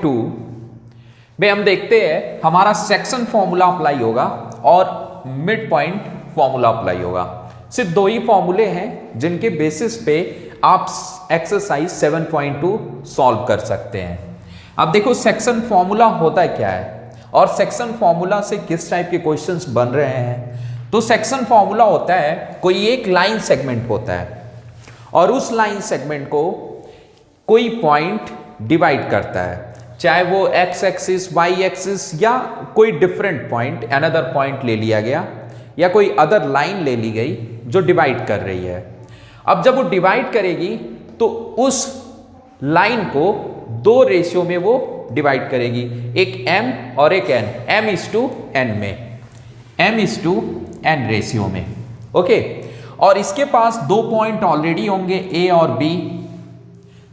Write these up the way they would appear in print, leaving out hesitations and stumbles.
To में हम देखते हैं हमारा सेक्शन फॉर्मूला अप्लाई होगा और मिड पॉइंट फॉर्मूला अप्लाई होगा। सिर्फ दो ही फॉर्मूले हैं जिनके बेसिस पे आप एक्सरसाइज 7.2 सॉल्व कर सकते हैं। अब देखो सेक्शन फॉर्मूला होता है क्या है और सेक्शन फॉर्मूला से किस टाइप के क्वेश्चंस बन रहे हैं। तो सेक्शन फॉर्मूला होता है कोई एक लाइन सेगमेंट होता है और उस लाइन सेगमेंट को कोई पॉइंट डिवाइड करता है, चाहे वो एक्स एक्सिस, वाई एक्सिस या कोई डिफरेंट पॉइंट, अनदर पॉइंट ले लिया गया या कोई अदर लाइन ले ली गई जो डिवाइड कर रही है। अब जब वो डिवाइड करेगी तो उस लाइन को दो रेशियो में वो डिवाइड करेगी, एक m और एक n, m/n में, m/n रेशियो में। ओके, और इसके पास दो पॉइंट ऑलरेडी होंगे a और b।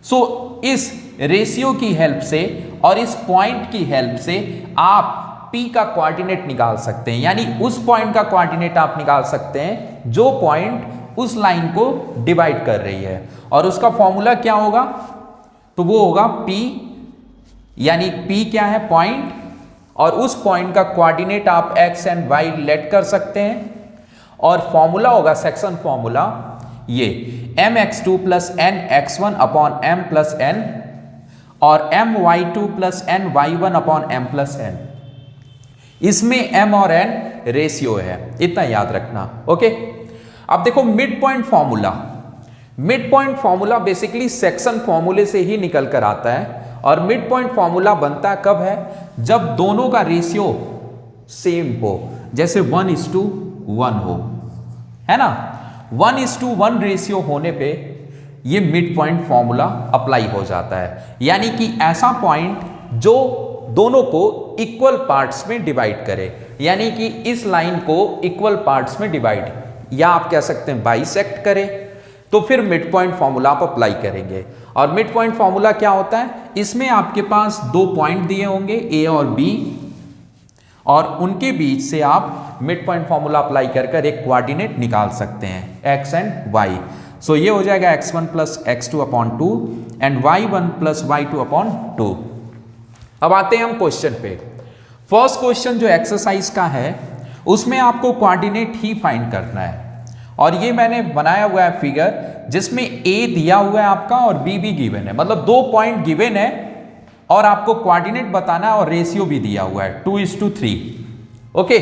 सो इस रेशियो की हेल्प से और इस पॉइंट की हेल्प से आप P का कोऑर्डिनेट निकाल सकते हैं, यानी उस पॉइंट का कोऑर्डिनेट आप निकाल सकते हैं जो पॉइंट उस लाइन को डिवाइड कर रही है। और उसका फॉर्मूला क्या होगा, तो वो होगा P, यानी P क्या है, पॉइंट, और उस पॉइंट का कोऑर्डिनेट आप x एंड y लेट कर सकते हैं और फॉर्मूला होगा सेक्शन फॉर्मूला ये mx2 plus nx1 upon m plus n और my2 plus ny1 upon m plus n। इसमें m और n रेशियो है, इतना याद रखना। ओके, अब देखो mid point formula. Mid point formula basically section फॉर्मूले से ही निकल कर आता है और मिड पॉइंट फॉर्मूला बनता कब है, जब दोनों का रेशियो सेम हो, जैसे 1:1 हो, है ना। 1:1 रेशियो होने पे ये मिड पॉइंट फॉर्मूला अप्लाई हो जाता है, यानी कि ऐसा पॉइंट जो दोनों को इक्वल पार्ट्स में डिवाइड करे, यानी कि इस लाइन को इक्वल पार्ट्स में डिवाइड, या आप कह सकते हैं बाइसेक्ट करे, तो फिर मिड पॉइंट फॉर्मूला आप अप्लाई करेंगे। और मिड पॉइंट फॉर्मूला क्या होता है, इसमें आपके पास दो पॉइंट दिए होंगे a और b और उनके बीच से आप मिड पॉइंट फॉर्मूला अप्लाई कर एक कोऑर्डिनेट निकाल सकते हैं x एंड y। सो ये हो जाएगा x1 plus x2 upon 2 and y1 plus y2 upon 2। अब आते हैं हम क्वेश्चन पे। फर्स्ट क्वेश्चन जो एक्सरसाइज का है उसमें आपको कोऑर्डिनेट ही फाइंड करना है और ये मैंने बनाया हुआ है फिगर जिसमें a दिया हुआ है आपका और b भी गिवन है, मतलब दो पॉइंट गिवन है और आपको कोऑर्डिनेट बताना है और रेशियो भी दिया हुआ है 2:3। ओके,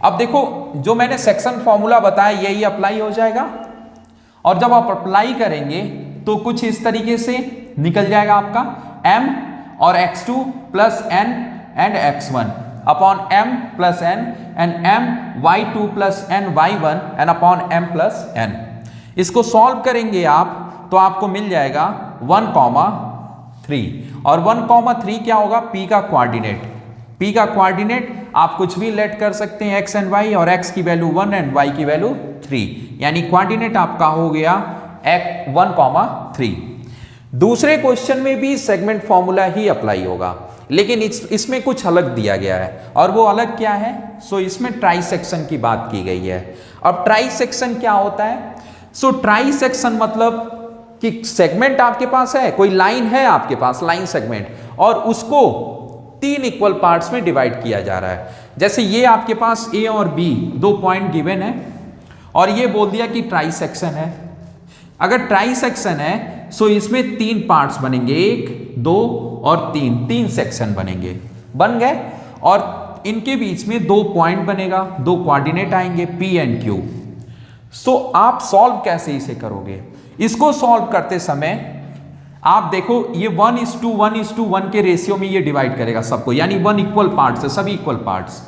अब देखो जो मैंने सेक्शन फॉर्मूला बताया यही अप्लाई हो जाएगा और जब आप अप्लाई करेंगे तो कुछ इस तरीके से निकल जाएगा आपका m और x2 plus n and x1 upon m plus n and m y2 plus n y1 and upon m plus n। इसको सॉल्व करेंगे आप तो आपको मिल जाएगा 1,3 और 1,3 क्या होगा, P का कोऑर्डिनेट। P का कोऑर्डिनेट आप कुछ भी लेट कर सकते हैं x एंड y, और x की वैल्यू 1 एंड y की वैल्यू 3, यानी कोऑर्डिनेट आपका हो गया 1,3। दूसरे क्वेश्चन में भी सेगमेंट फॉर्मूला ही अप्लाई होगा, लेकिन इसमें कुछ अलग दिया गया है और वो अलग क्या है, सो इसमें ट्राई सेक्शन की बात की गई है। अब ट्राई सेक्शन क्या होता है, सो ट्राई सेक्शन मतलब कि सेगमेंट आपके पास है, कोई लाइन है आपके पास, लाइन सेगमेंट, और उसको तीन इक्वल पार्ट्स में डिवाइड किया जा रहा है। जैसे ये आपके पास a और b दो पॉइंट गिवन है और ये बोल दिया कि ट्राई सेक्शन है। अगर ट्राई सेक्शन है सो इसमें तीन पार्ट्स बनेंगे, 1, 2 और 3 सेक्शन बनेंगे, बन गए, और इनके बीच में दो पॉइंट बनेगा, दो कोऑर्डिनेट आएंगे P एंड Q। सो आप सॉल्व कैसे इसे करोगे, इसको सॉल्व करते समय आप देखो ये 1:1 के रेशियो में ये डिवाइड करेगा सबको, यानी 1 इक्वल पार्ट्स है, सभी इक्वल पार्ट्स।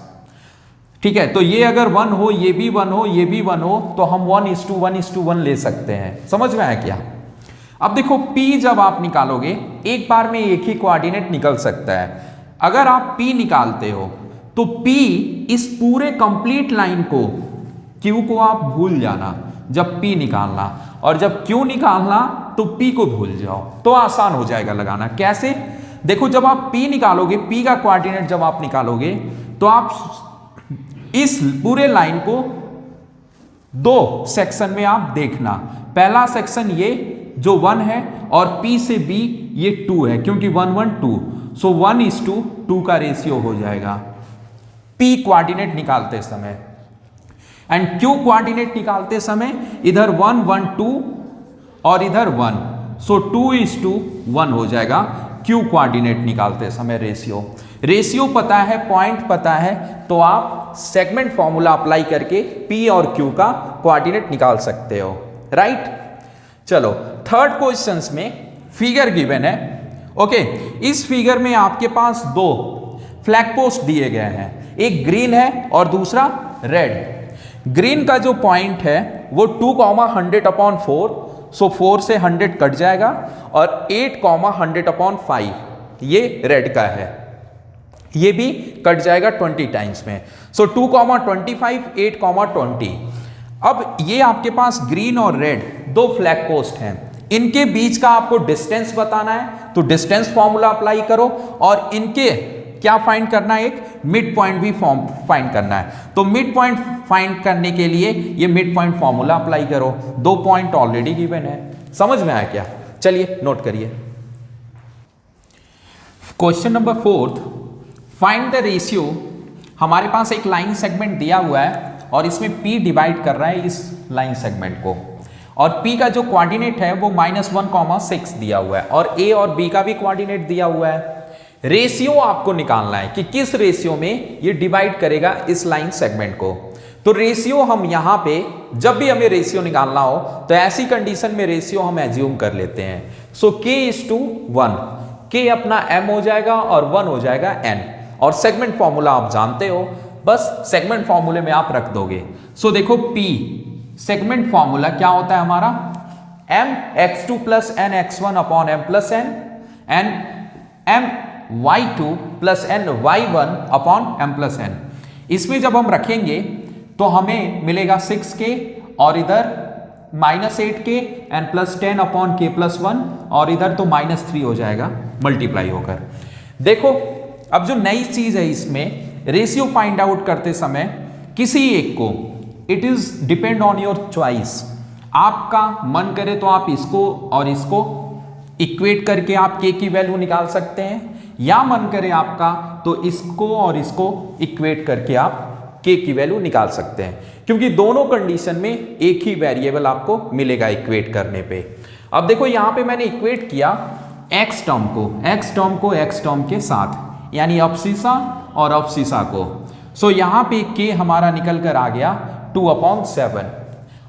ठीक है, तो ये अगर 1 हो, ये भी 1 हो, ये भी 1 हो, तो हम 1:1 ले सकते हैं। समझ में आया क्या। अब देखो P जब आप निकालोगे एक बार में एक ही कोऑर्डिनेट निकल सकता है। अगर आप P निकालते हो तो P इस पूरे कंप्लीट लाइन को, Q को आप भूल जाना जब P निकालना, और जब Q निकालना तो P को भूल जाओ, तो आसान हो जाएगा लगाना। कैसे, देखो जब आप P निकालोगे, P का कोऑर्डिनेट जब आप निकालोगे तो आप इस पूरे लाइन को दो सेक्शन में आप देखना। पहला सेक्शन ये जो 1 है और P से B ये 2 है, क्योंकि 1 1 2, सो 1:2 का रेशियो हो जाएगा P कोऑर्डिनेट निकालते समय, एंड Q कोऑर्डिनेट निकालते समय इधर 1 1 2 और इधर 1, सो 2:1 हो जाएगा Q कोऑर्डिनेट निकालते समय रेशियो पता है, पॉइंट पता है, तो आप सेगमेंट फॉर्मूला अप्लाई करके P और Q का कोऑर्डिनेट निकाल सकते हो, राइट। चलो थर्ड क्वेश्चंस में फिगर गिवन है, ओके। इस फिगर में आपके पास दो फ्लैग पोस्ट दिए गए हैं, एक ग्रीन है और दूसरा रेड। ग्रीन का जो पॉइंट है वो 2,100/4, सो 4 से 100 कट जाएगा, और 8,100/5 ये रेड का है, ये भी कट जाएगा 20 टाइम्स में, सो 2,25 8,20। अब ये आपके पास ग्रीन और रेड दो फ्लैग पोस्ट हैं, इनके बीच का आपको डिस्टेंस बताना है, तो डिस्टेंस फॉर्मूला अप्लाई करो, और इनके क्या फाइंड करना है, एक मिड पॉइंट भी फाइंड करना है। तो मिड पॉइंट फाइंड करने के लिए ये मिड पॉइंट फॉर्मूला अप्लाई करो। दो पॉइंट ऑलरेडी गिवन है, समझ में आया क्या? चलिए नोट करिए। Question number 4, find the ratio. हमारे पास एक लाइन सेगमेंट दिया हुआ है और इसमें P डिवाइड कर रहा है इस लाइन सेगमेंट को, और P का जो कोऑर्डिनेट है वो -1,6 दिया हुआ है, और A और B का भी कोऑर्डिनेट दिया हुआ है। रेशियो आपको निकालना है कि किस रेशियो में ये डिवाइड करेगा इस लाइन सेगमेंट को। तो रेशियो हम यहां पे जब भी हमें रेशियो निकालना हो तो ऐसी कंडीशन में रेशियो हम एज्यूम कर लेते हैं। सो K:1, K अपना M हो जाएगा और 1 हो जाएगा N, और सेगमेंट फॉर्मूला आप जानते हो, बस सेगमेंट फॉर्मूले में आप रख दोगे। सो देखो P सेगमेंट फॉर्मूला क्या होता है हमारा, mx2 + nx1/m+n and my2 + ny1/m+n। इसमें जब हम रखेंगे तो हमें मिलेगा 6k, और इधर -8k एंड +10/k+1, और इधर तो -3 हो जाएगा मल्टीप्लाई होकर। देखो अब जो नई चीज है इसमें, रेशियो फाइंड आउट करते समय किसी एक को, it is depend on your choice. आपका मन करे तो आप इसको और इसको इक्वेट करके आप K की वैल्यू निकाल सकते हैं, या मन करे आपका तो इसको और इसको इक्वेट करके आप K की वैल्यू निकाल सकते हैं, क्योंकि दोनों कंडीशन में एक ही वेरिएबल आपको मिलेगा इक्वेट करने पे। अब देखो यहां पे मैंने इक्वेट किया x टर्म को x टर्म के साथ, यानी अबसिसा और अबसिसा को। सो यहां पे K हमारा निकल कर आ गया 2/7,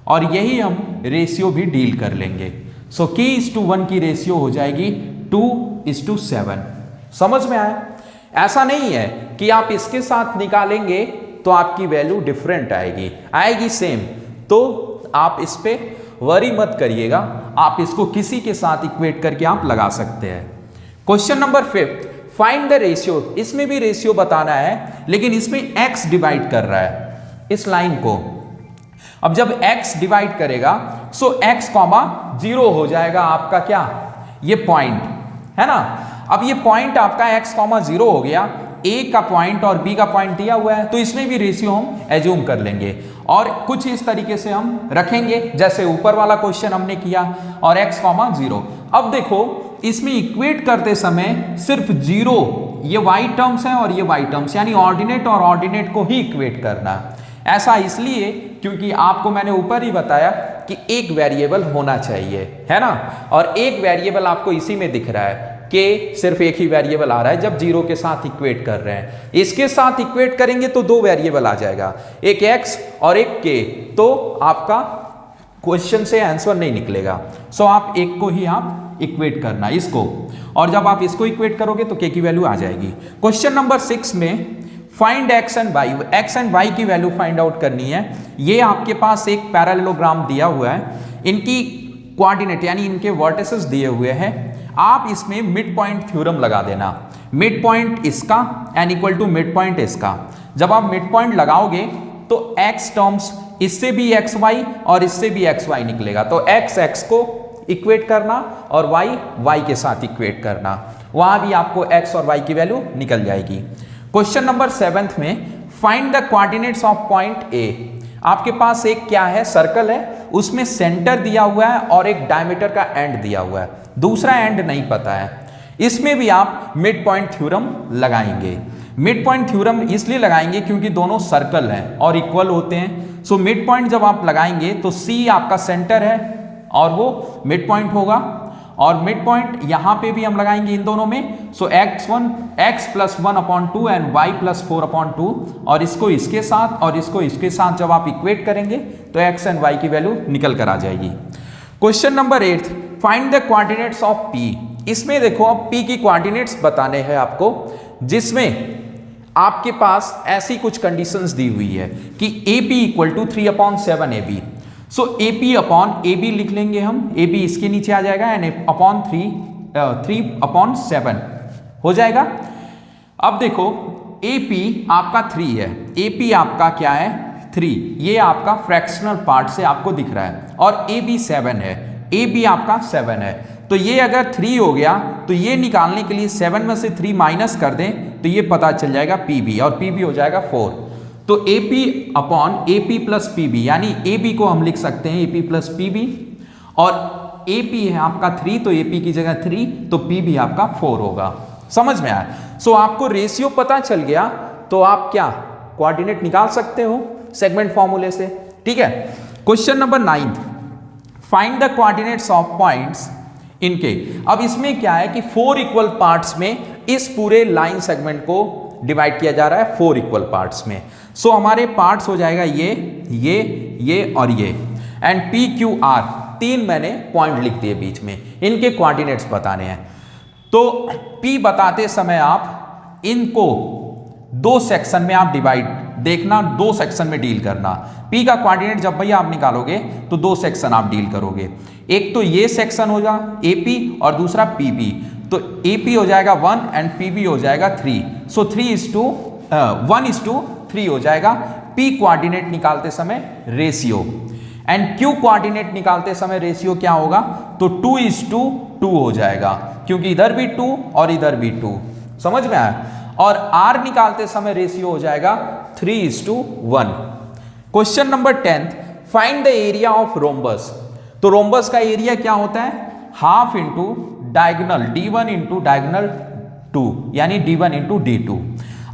और यही हम रेशियो भी डील कर लेंगे। सो K:1 की रेशियो हो जाएगी 2:7। समझ में आया? ऐसा नहीं है कि आप इसके साथ निकालेंगे तो आपकी वैल्यू डिफरेंट आएगी सेम, तो आप इस पे वरी मत करिएगा, आप इसको किसी के साथ इक्वेट करके आप लगा सकते हैं। Question number 5, find the ratio. इसमें भी रेशियो बताना है, लेकिन इसमें x डिवाइड कर रहा है इस लाइन को। अब जब x डिवाइड करेगा सो x, 0 हो जाएगा आपका क्या, ये पॉइंट है ना। अब ये पॉइंट आपका x, 0 हो गया, A का पॉइंट और B का पॉइंट दिया हुआ है, तो इसमें भी रेशियो हम एज्यूम कर लेंगे, और कुछ इस तरीके से हम रखेंगे जैसे ऊपर वाला क्वेश्चन हमने किया, और x, 0। अब देखो इसमें इक्वेट करते समय सिर्फ 0, ये y टर्म्स है और ये y टर्म्स, यानी ऑर्डिनेट और ऑर्डिनेट को ही इक्वेट करना। ऐसा इसलिए क्योंकि आपको मैंने ऊपर ही बताया कि एक वेरिएबल होना चाहिए, है ना, और एक वेरिएबल आपको इसी में दिख रहा है, K सिर्फ एक ही वेरिएबल आ रहा है जब 0 के साथ इक्वेट कर रहे हैं। इसके साथ इक्वेट करेंगे तो दो वेरिएबल आ जाएगा, एक x और एक K, तो आपका क्वेश्चन से आंसर नहीं निकलेगा। सो आप एक को ही आप इक्वेट करना इसको, और जब आप इसको इक्वेट करोगे तो K की वैल्यू आ जाएगी। क्वेश्चन नंबर 6 में फाइंड x एंड y की वैल्यू फाइंड आउट करनी है। ये आपके पास एक पैरेललोग्राम दिया हुआ है, इनकी कोऑर्डिनेट यानी इनके वर्टिसेस दिए हुए हैं। आप इसमें मिड पॉइंट थ्योरम लगा देना, मिड पॉइंट इसका n equal to mid point इसका। जब आप मिड पॉइंट लगाओगे तो x टर्म्स इससे भी xy और इससे भी xy निकलेगा, तो x को इक्वेट करना और y के साथ इक्वेट करना, वहां भी आपको x और y की वैल्यू निकल जाएगी। क्वेश्चन नंबर 7 में find the coordinates of point A। आपके पास एक क्या है, सर्कल है, उसमें सेंटर दिया हुआ है और एक डायमीटर का एंड दिया हुआ है, दूसरा एंड नहीं पता है। इसमें भी आप मिड पॉइंट थ्योरम लगाएंगे। मिड पॉइंट थ्योरम इसलिए लगाएंगे क्योंकि दोनों सर्कल हैं और इक्वल होते हैं। सो मिड पॉइंट जब आप लगाएंगे तो C आपका सेंटर है और वो मिड पॉइंट होगा, और मिड पॉइंट यहां पे भी हम लगाएंगे इन दोनों में। सो x plus 1/2 and y plus 4/2, और इसको इसके साथ और इसको इसके साथ जब आप इक्वेट करेंगे तो x एंड y की वैल्यू निकल कर आ जाएगी। Question number 8, find the coordinates of P। इसमें देखो अब P की कोऑर्डिनेट्स बताने हैं आपको, जिसमें आपके पास ऐसी कुछ कंडीशंस दी हुई है कि AP equal to 3/7 AB। So AP upon AB लिख लेंगे हम, AB इसके नीचे आ जाएगा एंड अपॉन 3/7 हो जाएगा। अब देखो AP आपका 3 है, AP आपका क्या है 3, ये आपका फ्रैक्शनल पार्ट से आपको दिख रहा है, और AB 7 है, AB आपका 7 है। तो ये अगर 3 हो गया तो ये निकालने के लिए 7 में से 3 माइनस कर दें तो ये पता चल जाएगा PB, और PB हो जाएगा 4। तो AP upon AP plus PB, यानी AB को हम लिख सकते हैं AP प्लस PB, और AP है आपका 3 तो AP की जगह 3, तो PB आपका 4 होगा। समझ में आया? सो आपको रेशियो पता चल गया तो आप क्या कोऑर्डिनेट निकाल सकते हो सेगमेंट फॉर्मूले से। ठीक है। Question number 9, find the coordinates of points इनके। अब इसमें क्या है कि 4 इक्वल पार्ट्स में इस पूरे लाइन सेगमेंट को डिवाइड किया जा रहा है 4 इक्वल पार्ट्स में। सो हमारे पार्ट्स हो जाएगा ये और ये, एंड PQR 3 मैंने पॉइंट लिख दिए बीच में, इनके कोऑर्डिनेट्स बताने हैं। तो P बताते समय आप इनको 2 सेक्शन में आप डिवाइड, देखना 2 सेक्शन में डील करना। P का कोऑर्डिनेट जब भैया आप निकालोगे तो 2 सेक्शन आप डील करोगे, एक तो ये सेक्शन होगा AP और दूसरा PB। तो AP हो जाएगा 1 एंड PB हो जाएगा 3। सो 1:3 हो जाएगा P कोऑर्डिनेट निकालते समय रेशियो, एंड Q कोऑर्डिनेट निकालते समय रेशियो क्या होगा, तो 2:2 हो जाएगा, क्योंकि इधर भी 2 और इधर भी 2। समझ में आया? और R निकालते समय रेशियो हो जाएगा 3:1। Question number 10, find the area of rhombus. तो रोम्बस का एरिया क्या होता है, half into diagonal D1 into diagonal 2, यानी D1 इंटू D2।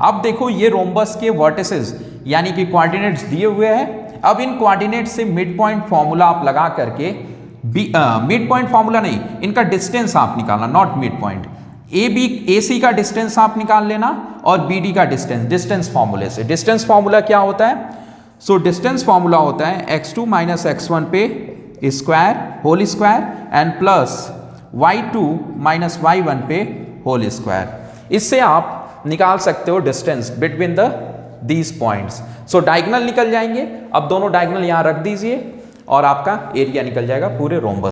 अब देखो ये रोम्बस के वर्टिसेस यानी कि कोऑर्डिनेट्स दिए हुए हैं। अब इन कोऑर्डिनेट से मिड पॉइंट फॉर्मूला आप लगा करके, मिड पॉइंट फॉर्मूला नहीं, इनका डिस्टेंस आप निकालना, नॉट मिड पॉइंट। AC का डिस्टेंस आप निकाल लेना और BD का डिस्टेंस फॉर्मूले से। डिस्टेंस फॉर्मूला क्या होता है, सो डिस्टेंस फॉर्मूला होता है x2 माइनस x1 पे square whole square and plus y2 minus y1 पे होल स्क्वायर। इससे आप निकाल सकते हो distance between these points. So diagonal निकल जाएंगे। अब दोनों डायगोनल यहां रख दीजिए और आपका एरिया निकल जाएगा पूरे रोम्बस।